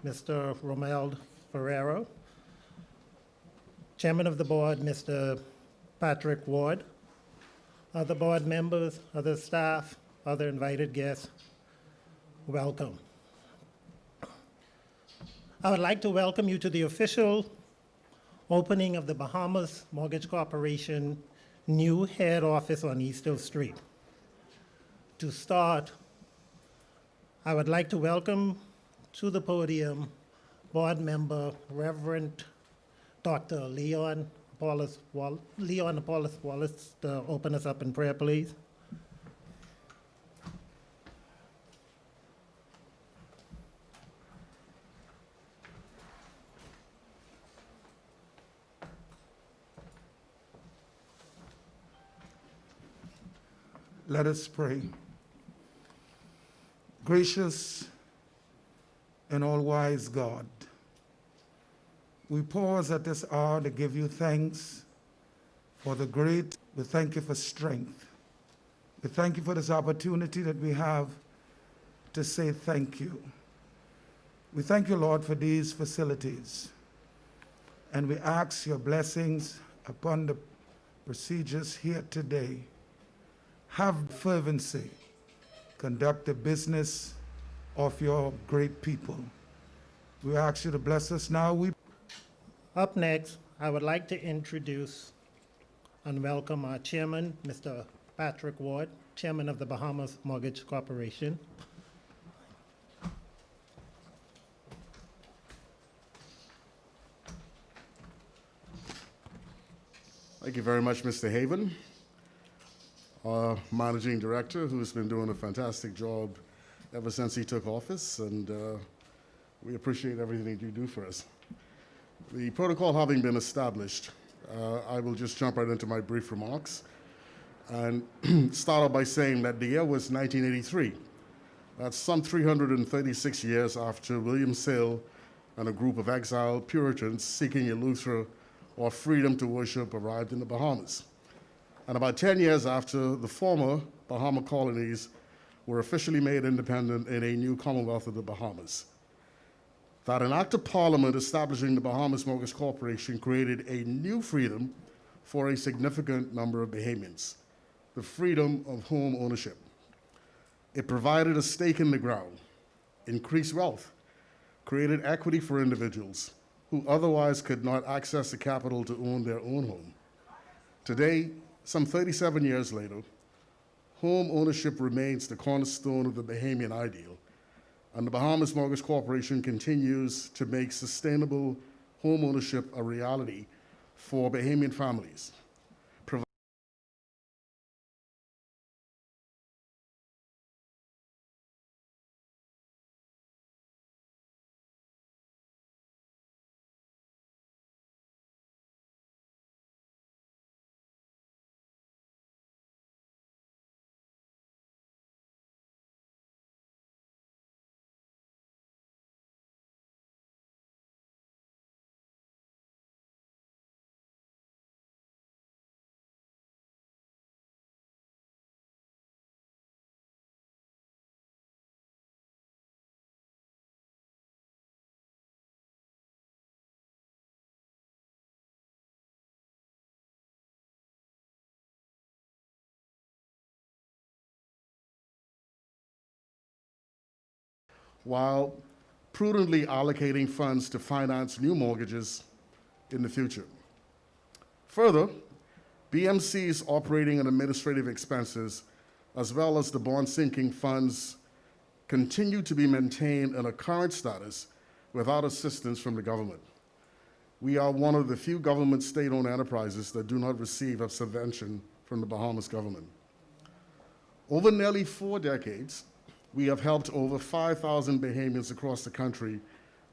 Mr. Romel Ferrero. Chairman of the board, Mr. Patrick Ward. Other board members, other staff, other invited guests, welcome. I would like to welcome you to the official opening of the Bahamas Mortgage Corporation new head office on East Hill Street. To start, I would like to welcome to the podium board member Reverend Dr. Leon Apollos Wallace to open us up in prayer, please. Let us pray. Gracious and all-wise God, we pause at this hour to give you thanks for the great. We thank you for strength. We thank you for this opportunity that we have to say thank you. We thank you, Lord, for these facilities. And we ask your blessings upon the procedures here today. Have fervency, conduct the business of your great people. We ask you to bless us now. Up next, I would like to introduce and welcome our chairman, Mr. Patrick Ward, chairman of the Bahamas Mortgage Corporation. Thank you very much, Mr. Haven, our managing director, who's been doing a fantastic job ever since he took office, and we appreciate everything you do for us. The protocol having been established, I will just jump right into my brief remarks and start out by saying that the year was 1983. That's some 336 years after William Sale and a group of exiled Puritans seeking Eleuthera or freedom to worship arrived in the Bahamas. And about 10 years after the former Bahama colonies were officially made independent in a new Commonwealth of the Bahamas. That an act of Parliament establishing the Bahamas Mortgage Corporation created a new freedom for a significant number of Bahamians, the freedom of home ownership. It provided a stake in the ground, increased wealth, created equity for individuals who otherwise could not access the capital to own their own home. Today, some 37 years later, home ownership remains the cornerstone of the Bahamian ideal, and the Bahamas Mortgage Corporation continues to make sustainable home ownership a reality for Bahamian families. While prudently allocating funds to finance new mortgages in the future. Further, BMC's operating and administrative expenses, as well as the bond sinking funds, continue to be maintained in a current status without assistance from the government. We are one of the few government state-owned enterprises that do not receive a subvention from the Bahamas government. Over nearly 4 decades, we have helped over 5,000 Bahamians across the country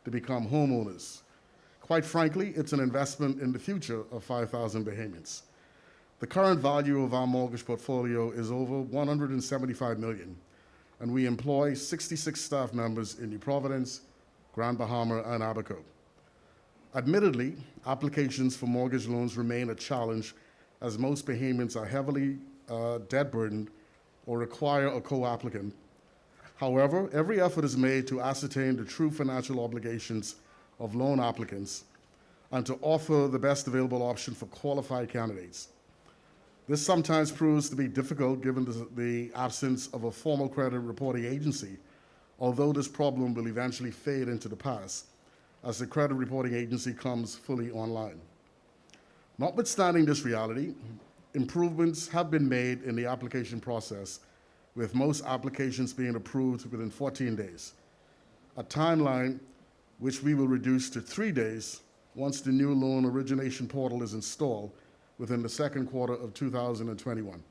to become homeowners. Quite frankly, it's an investment in the future of 5,000 Bahamians. The current value of our mortgage portfolio is over $175 million, and we employ 66 staff members in New Providence, Grand Bahama, and Abaco. Admittedly, applications for mortgage loans remain a challenge, as most Bahamians are heavily debt burdened or require a co-applicant. However, every effort is made to ascertain the true financial obligations of loan applicants and to offer the best available option for qualified candidates. This sometimes proves to be difficult given the absence of a formal credit reporting agency, although this problem will eventually fade into the past as the credit reporting agency comes fully online. Notwithstanding this reality, improvements have been made in the application process, with most applications being approved within 14 days, a timeline which we will reduce to 3 days once the new loan origination portal is installed within the second quarter of 2021.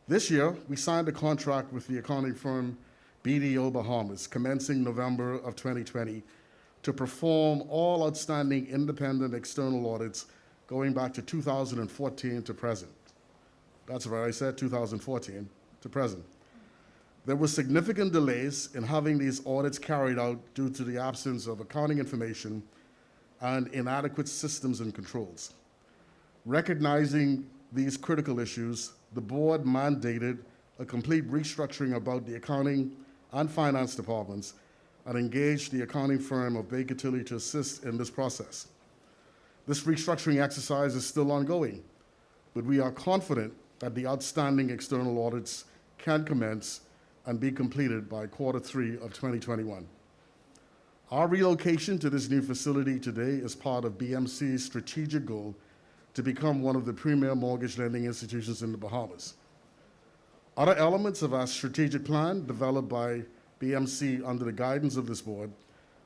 This year, we signed a contract with the accounting firm BDO Bahamas, commencing November of 2020, to perform all outstanding independent external audits going back to 2014 to present. That's right, I said 2014 to present. There were significant delays in having these audits carried out due to the absence of accounting information and inadequate systems and controls. Recognizing these critical issues, the board mandated a complete restructuring about the accounting and finance departments and engaged the accounting firm of Baker Tilly to assist in this process. This restructuring exercise is still ongoing, but we are confident that the outstanding external audits can commence and be completed by Q3 of 2021. Our relocation to this new facility today is part of BMC's strategic goal to become one of the premier mortgage lending institutions in the Bahamas. Other elements of our strategic plan developed by BMC under the guidance of this board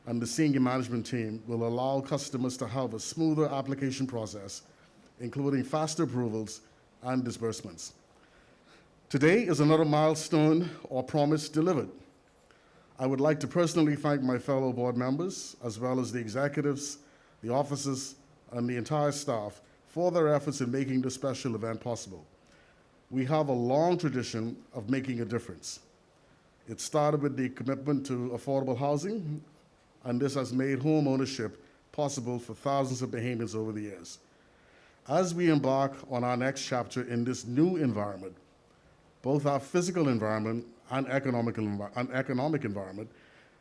and the senior management team will allow customers to have a smoother application process, including faster approvals and disbursements. Today is another milestone or promise delivered. I would like to personally thank my fellow board members, as well as the executives, the officers, and the entire staff for their efforts in making this special event possible. We have a long tradition of making a difference. It started with the commitment to affordable housing, and this has made home ownership possible for thousands of Bahamians over the years. As we embark on our next chapter in this new environment, both our physical environment and economic environment,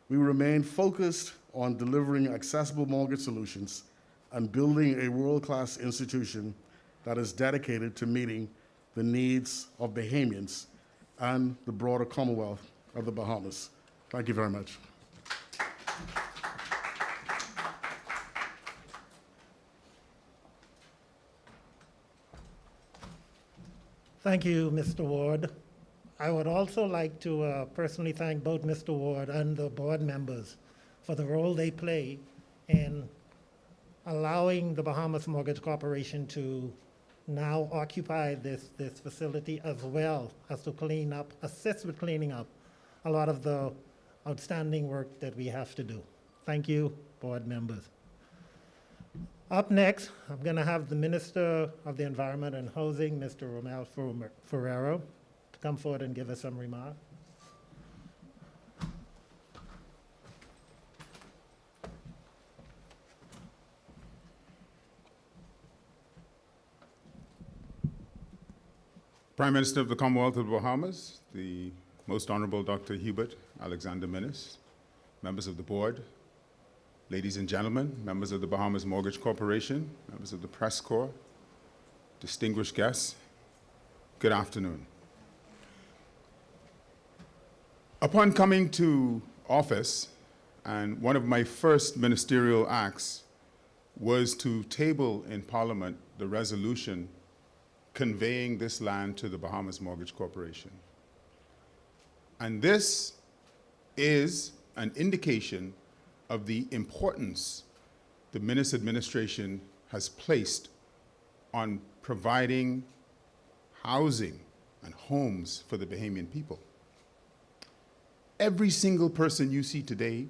we remain focused on delivering accessible mortgage solutions and building a world-class institution that is dedicated to meeting the needs of Bahamians and the broader Commonwealth of the Bahamas. Thank you very much. Thank you, Mr. Ward. I would also like to personally thank both Mr. Ward and the board members for the role they play in allowing the Bahamas Mortgage Corporation to now occupy this facility, as well as to assist with cleaning up a lot of the outstanding work that we have to do. Thank you, board members. Up next, I'm going to have the Minister of the Environment and Housing, Mr. Romel Ferrero, to come forward and give us some remarks. Prime Minister of the Commonwealth of the Bahamas, the Most Honorable Dr. Hubert Alexander Minnis, members of the board, ladies and gentlemen, members of the Bahamas Mortgage Corporation, members of the press corps, distinguished guests, good afternoon. Upon coming to office, and one of my first ministerial acts was to table in Parliament the resolution conveying this land to the Bahamas Mortgage Corporation. And this is an indication of the importance the Minnis administration has placed on providing housing and homes for the Bahamian people. Every single person you see today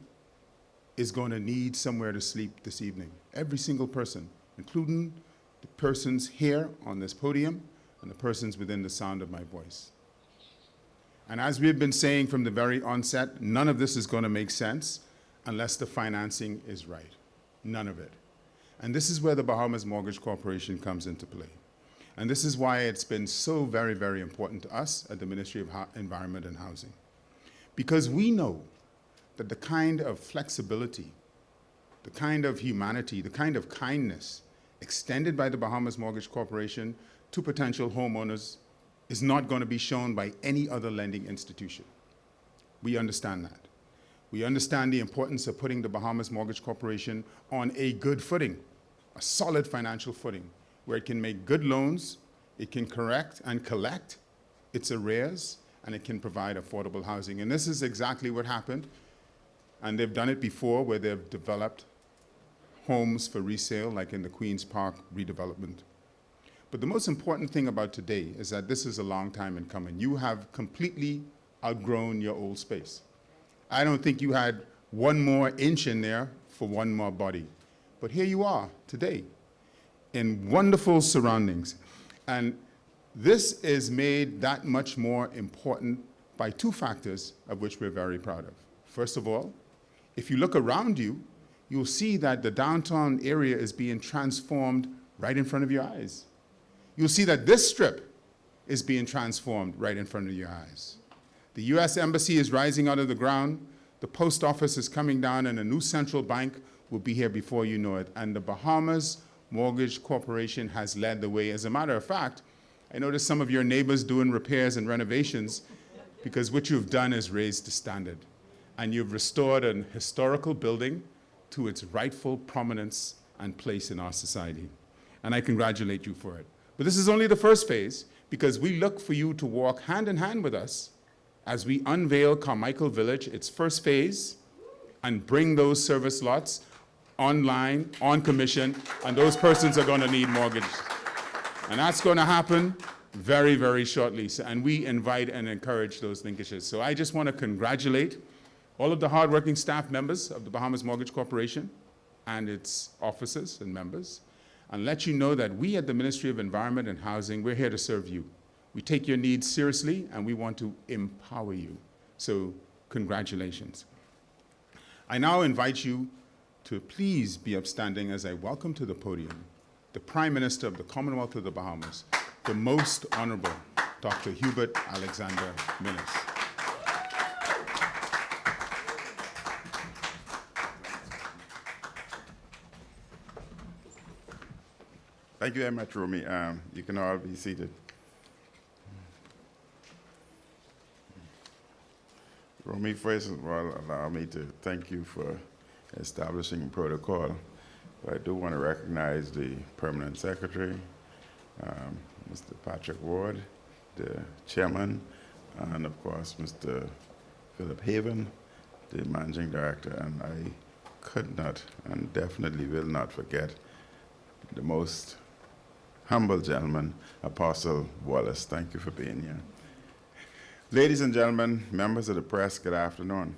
is going to need somewhere to sleep this evening. Every single person, including the persons here on this podium and the persons within the sound of my voice. And as we've been saying from the very onset, none of this is going to make sense unless the financing is right. None of it. And this is where the Bahamas Mortgage Corporation comes into play. And this is why it's been so very, very important to us at the Ministry of Environment and Housing. because we know that the kind of flexibility, the kind of humanity, the kind of kindness extended by the Bahamas Mortgage Corporation to potential homeowners is not going to be shown by any other lending institution. We understand that. We understand the importance of putting the Bahamas Mortgage Corporation on a good footing, a solid financial footing, where it can make good loans, it can correct and collect its arrears, and it can provide affordable housing. And this is exactly what happened. And they've done it before, where they've developed homes for resale, like in the Queen's Park redevelopment. But the most important thing about today is that this is a long time in coming. You have completely outgrown your old space. I don't think you had one more inch in there for one more body. But here you are today in wonderful surroundings. And this is made that much more important by two factors of which we're very proud of. First of all, if you look around you, you'll see that the downtown area is being transformed right in front of your eyes. You'll see that this strip is being transformed right in front of your eyes. The U.S. Embassy is rising out of the ground, the post office is coming down, and a new central bank will be here before you know it. And the Bahamas Mortgage Corporation has led the way. As a matter of fact, I noticed some of your neighbors doing repairs and renovations because what you've done is raised the standard. And you've restored an historical building to its rightful prominence and place in our society. And I congratulate you for it. But this is only the first phase, because we look for you to walk hand in hand with us as we unveil Carmichael Village, its first phase, and bring those service lots online, on commission, and those persons are going to need mortgages. And that's going to happen very, very shortly. And we invite and encourage those linkages. So I just want to congratulate all of the hardworking staff members of the Bahamas Mortgage Corporation and its officers and members, and let you know that we at the Ministry of Environment and Housing, we're here to serve you. We take your needs seriously, and we want to empower you. So congratulations. I now invite you to please be upstanding as I welcome to the podium the Prime Minister of the Commonwealth of the Bahamas, the Most Honorable Dr. Hubert Alexander Millis. Thank you very much, Romy. You can all be seated. Romy, first of all, allow me to thank you for establishing protocol. But I do want to recognize the Permanent Secretary, Mr. Patrick Ward, the Chairman, and of course, Mr. Philip Haven, the Managing Director. And I could not and definitely will not forget the most humble gentleman, Apostle Wallace. Thank you for being here. Ladies and gentlemen, members of the press, good afternoon.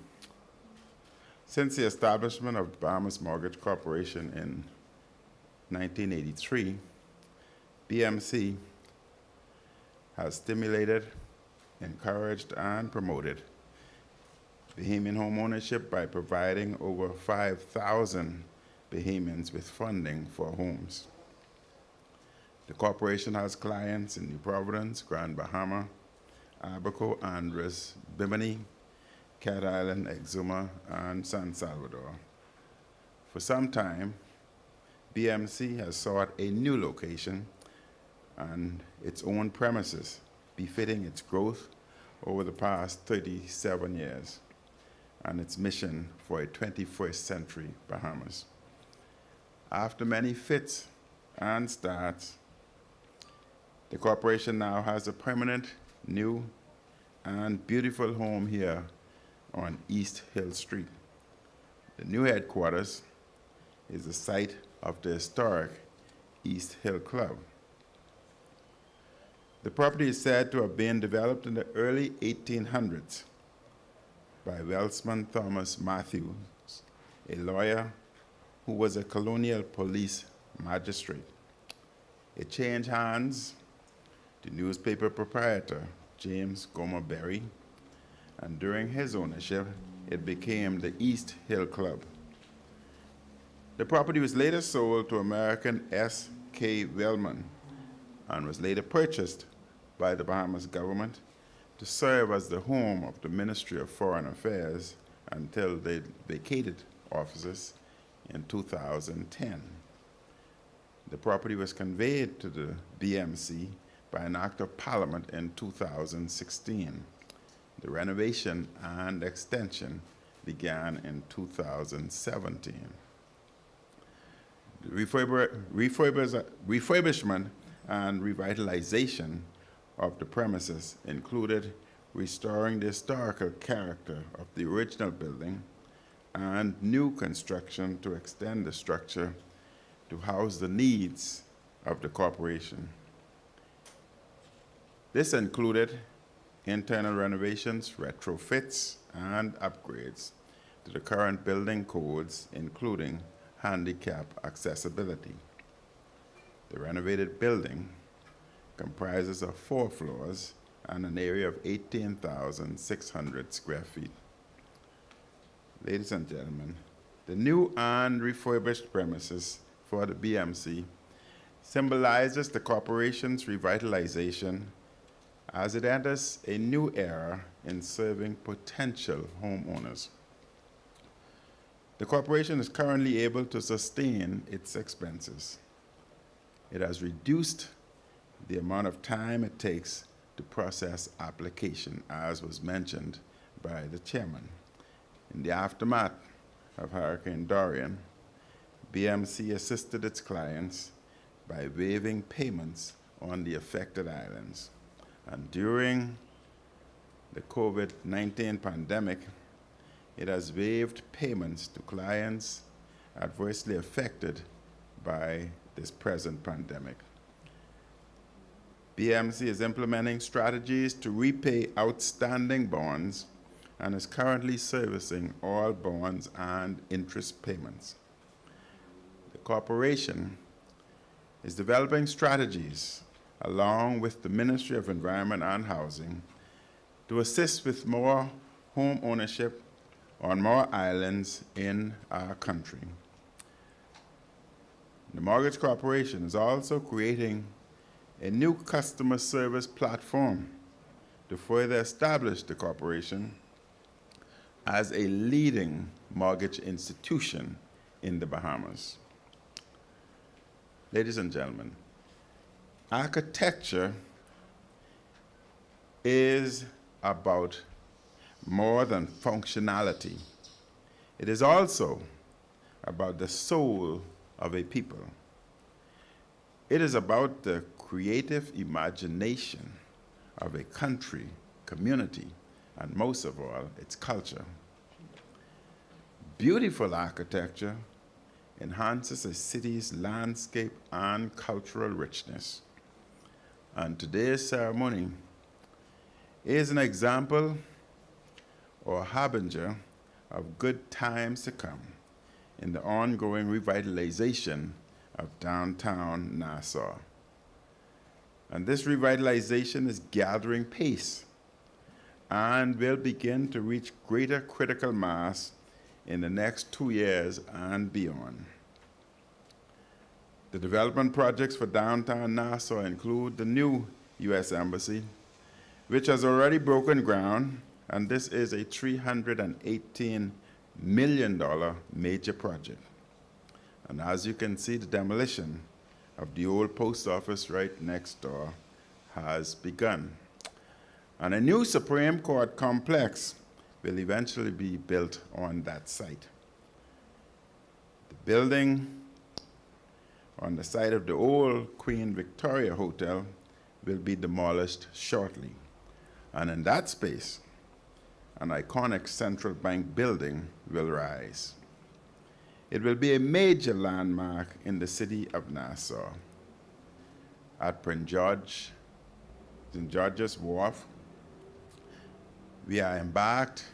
Since the establishment of the Bahamas Mortgage Corporation in 1983, BMC has stimulated, encouraged, and promoted Bahamian home ownership by providing over 5,000 Bahamians with funding for homes. The corporation has clients in New Providence, Grand Bahama, Abaco, Andres, Bimini, Cat Island, Exuma, and San Salvador. For some time, BMC has sought a new location and its own premises, befitting its growth over the past 37 years and its mission for a 21st century Bahamas. After many fits and starts, the corporation now has a permanent, new, and beautiful home here on East Hill Street. The new headquarters is the site of the historic East Hill Club. The property is said to have been developed in the early 1800s by Welsman Thomas Matthews, a lawyer who was a colonial police magistrate. It changed hands to newspaper proprietor James Gomer Berry, and during his ownership, it became the East Hill Club. The property was later sold to American S.K. Wellman and was later purchased by the Bahamas government to serve as the home of the Ministry of Foreign Affairs until they vacated offices in 2010. The property was conveyed to the BMC by an act of Parliament in 2016. The renovation and extension began in 2017. The refurbishment and revitalization of the premises included restoring the historical character of the original building and new construction to extend the structure to house the needs of the corporation. This included internal renovations, retrofits, and upgrades to the current building codes, including handicap accessibility. The renovated building comprises of 4 floors and an area of 18,600 square feet. Ladies and gentlemen, the new and refurbished premises for the BMC symbolizes the corporation's revitalization as it enters a new era in serving potential homeowners. The corporation is currently able to sustain its expenses. It has reduced the amount of time it takes to process application, as was mentioned by the chairman. In the aftermath of Hurricane Dorian, BMC assisted its clients by waiving payments on the affected islands. And during the COVID-19 pandemic, it has waived payments to clients adversely affected by this present pandemic. BMC is implementing strategies to repay outstanding bonds and is currently servicing all bonds and interest payments. The corporation is developing strategies along with the Ministry of Environment and Housing to assist with more home ownership on more islands in our country. The Mortgage Corporation is also creating a new customer service platform to further establish the corporation as a leading mortgage institution in the Bahamas. Ladies and gentlemen, architecture is about more than functionality. It is also about the soul of a people. It is about the creative imagination of a country, community, and most of all, its culture. Beautiful architecture enhances a city's landscape and cultural richness. And today's ceremony is an example or harbinger of good times to come in the ongoing revitalization of downtown Nassau. And this revitalization is gathering pace and will begin to reach greater critical mass in the next 2 years and beyond. The development projects for downtown Nassau include the new U.S. Embassy, which has already broken ground, and this is a $318 million major project. And as you can see, the demolition of the old post office right next door has begun. And a new Supreme Court complex will eventually be built on that site. The building on the site of the old Queen Victoria Hotel will be demolished shortly. And in that space, an iconic central bank building will rise. It will be a major landmark in the city of Nassau. At St. George's Wharf, we are embarked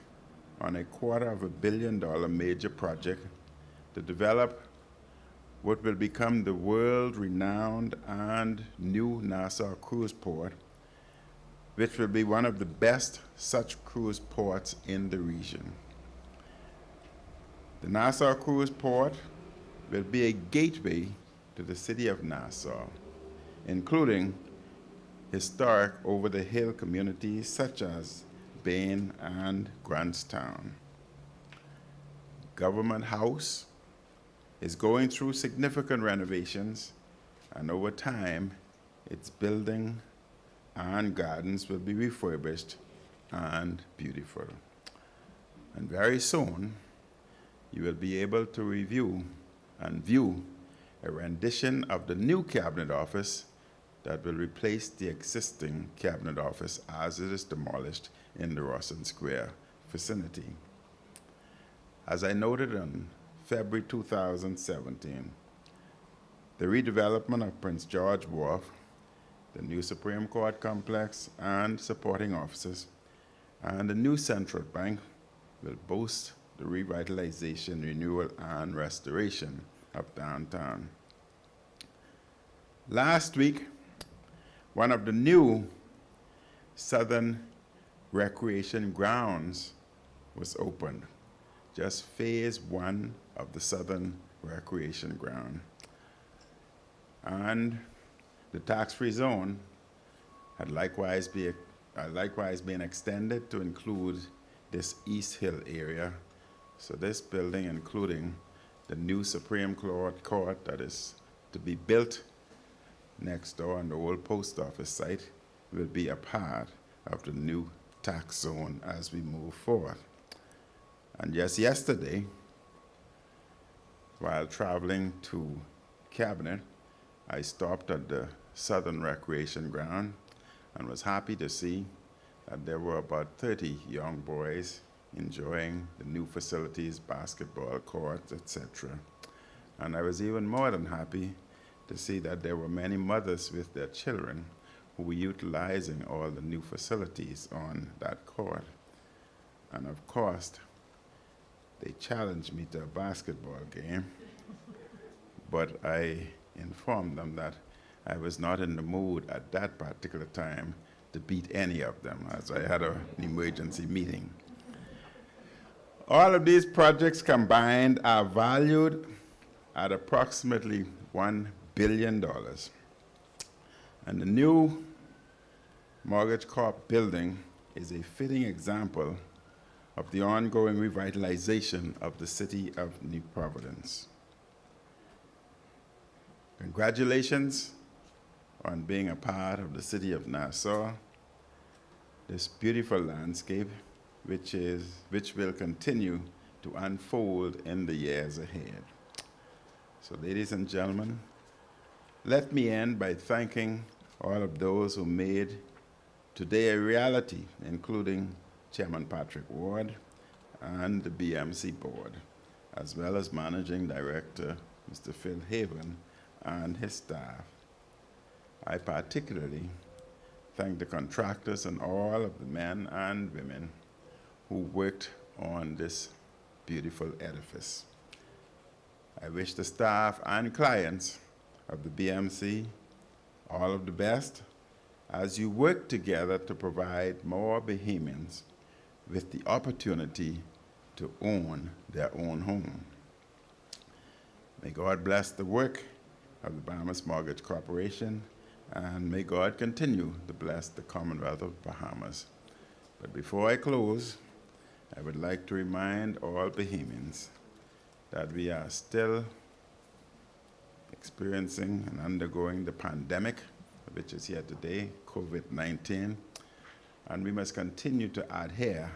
on a $250 million major project to develop what will become the world-renowned and new Nassau cruise port, which will be one of the best such cruise ports in the region. The Nassau Cruise Port will be a gateway to the city of Nassau, including historic over-the-hill communities such as Bain and Grantstown. Government House is going through significant renovations, and over time, its building and gardens will be refurbished and beautiful. And very soon, you will be able to review and view a rendition of the new Cabinet Office that will replace the existing Cabinet Office as it is demolished in the Rawson Square vicinity. As I noted in February 2017, the redevelopment of Prince George Wharf, the new Supreme Court complex and supporting offices, and the new Central Bank will boast the revitalization, renewal, and restoration of downtown. Last week, one of the new Southern Recreation Grounds was opened, just phase 1 of the Southern Recreation Ground. And the tax-free zone had likewise been extended to include this East Hill area. So this building, including the new Supreme Court that is to be built next door on the old post office site, will be a part of the new tax zone as we move forward. And just yesterday, while traveling to Cabinet, I stopped at the Southern Recreation Ground and was happy to see that there were about 30 young boys enjoying the new facilities, basketball courts, etc. And I was even more than happy to see that there were many mothers with their children who were utilizing all the new facilities on that court. And of course, they challenged me to a basketball game, but I informed them that I was not in the mood at that particular time to beat any of them, as I had an emergency meeting. All of these projects combined are valued at approximately $1 billion. And the new Mortgage Corp building is a fitting example of the ongoing revitalization of the city of New Providence. Congratulations on being a part of the city of Nassau, this beautiful landscape which will continue to unfold in the years ahead. So ladies and gentlemen, let me end by thanking all of those who made today a reality, including Chairman Patrick Ward and the BMC board, as well as Managing Director Mr. Phil Haven and his staff. I particularly thank the contractors and all of the men and women who worked on this beautiful edifice. I wish the staff and clients of the BMC all of the best as you work together to provide more Bahamians with the opportunity to own their own home. May God bless the work of the Bahamas Mortgage Corporation, and may God continue to bless the Commonwealth of Bahamas. But before I close, I would like to remind all Bahamians that we are still experiencing and undergoing the pandemic, which is here today, COVID-19, and we must continue to adhere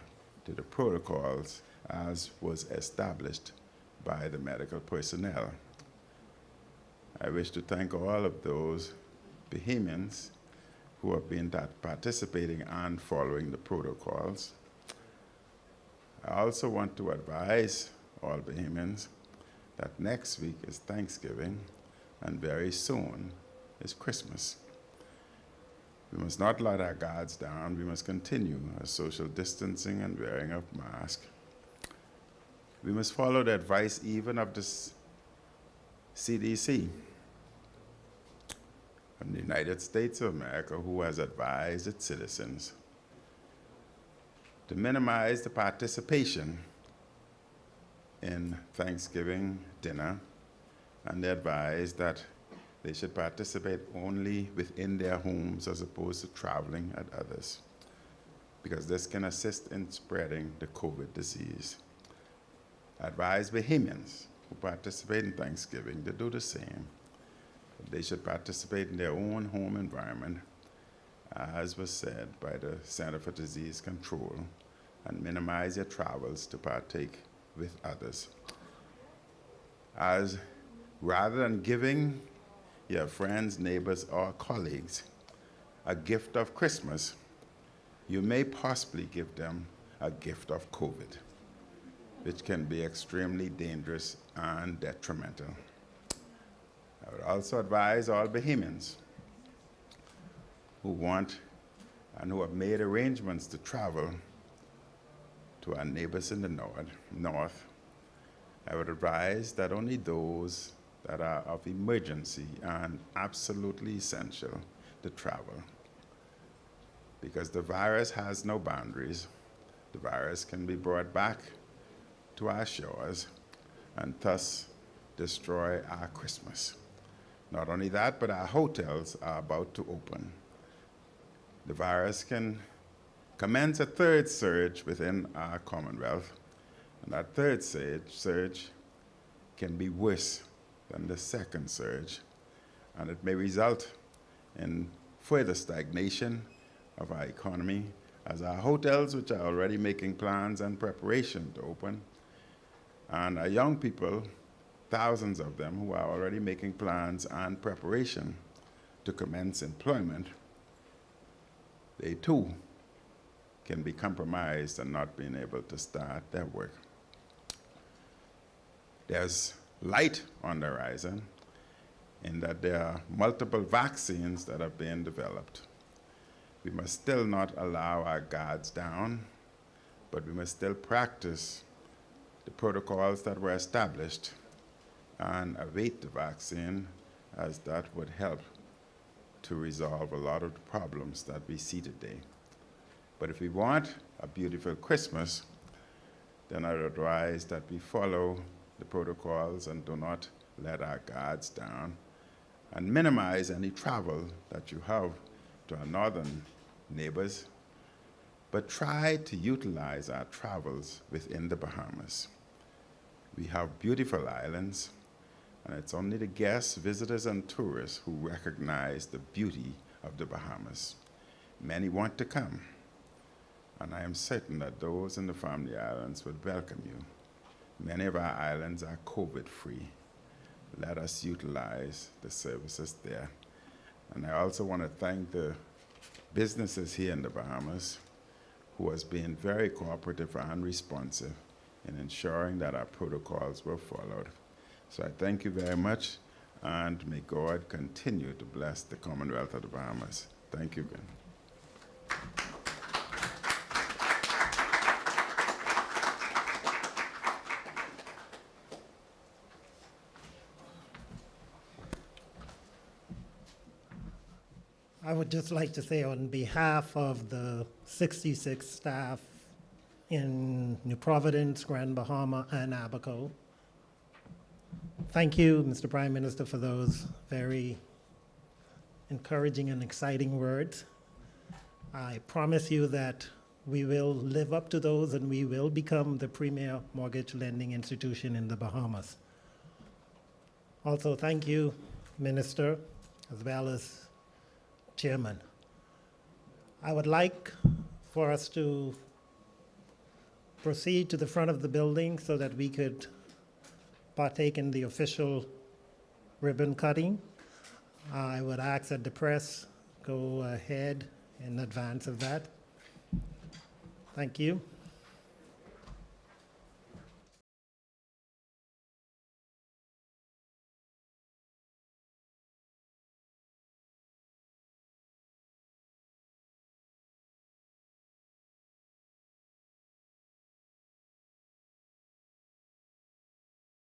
to the protocols as was established by the medical personnel. I wish to thank all of those Bahamians who have been participating and following the protocols. I also want to advise all Bahamians that next week is Thanksgiving and very soon is Christmas. We must not let our guards down. We must continue our social distancing and wearing of masks. We must follow the advice even of the CDC from the United States of America, who has advised its citizens to minimize the participation in Thanksgiving dinner, and they advise that They should participate only within their homes as opposed to traveling at others, because this can assist in spreading the COVID disease. Advise Bahamians who participate in Thanksgiving to do the same. They should participate in their own home environment, as was said by the Center for Disease Control, and minimize their travels to partake with others. As rather than giving your friends, neighbors, or colleagues a gift of Christmas, you may possibly give them a gift of COVID, which can be extremely dangerous and detrimental. I would also advise all Bahamians who want and who have made arrangements to travel to our neighbors in the north, I would advise that only those that are of emergency and absolutely essential to travel. Because the virus has no boundaries. The virus can be brought back to our shores and thus destroy our Christmas. Not only that, but our hotels are about to open. The virus can commence a third surge within our Commonwealth, and that third surge can be worse than the second surge, and it may result in further stagnation of our economy as our hotels, which are already making plans and preparation to open, and our young people, thousands of them who are already making plans and preparation to commence employment, they too can be compromised and not being able to start their work. There's light on the horizon in that there are multiple vaccines that are being developed. We must still not allow our guards down, but we must still practice the protocols that were established and await the vaccine, as that would help to resolve a lot of the problems that we see today. But if we want a beautiful Christmas, then I would advise that we follow the protocols and do not let our guards down, and minimize any travel that you have to our northern neighbors, but try to utilize our travels within the Bahamas. We have beautiful islands, and it's only the guests, visitors, and tourists who recognize the beauty of the Bahamas. Many want to come, and I am certain that those in the family islands would welcome you. Many of our islands are COVID-free. Let us utilize the services there. And I also want to thank the businesses here in the Bahamas who has been very cooperative and responsive in ensuring that our protocols were followed. So I thank you very much, and may God continue to bless the Commonwealth of the Bahamas. Thank you again. I would just like to say on behalf of the 66 staff in New Providence, Grand Bahama, and Abaco, thank you, Mr. Prime Minister, for those very encouraging and exciting words. I promise you that we will live up to those and we will become the premier mortgage lending institution in the Bahamas. Also, thank you, Minister, as well as Chairman. I would like for us to proceed to the front of the building so that we could partake in the official ribbon cutting. I would ask that the press go ahead in advance of that. Thank you.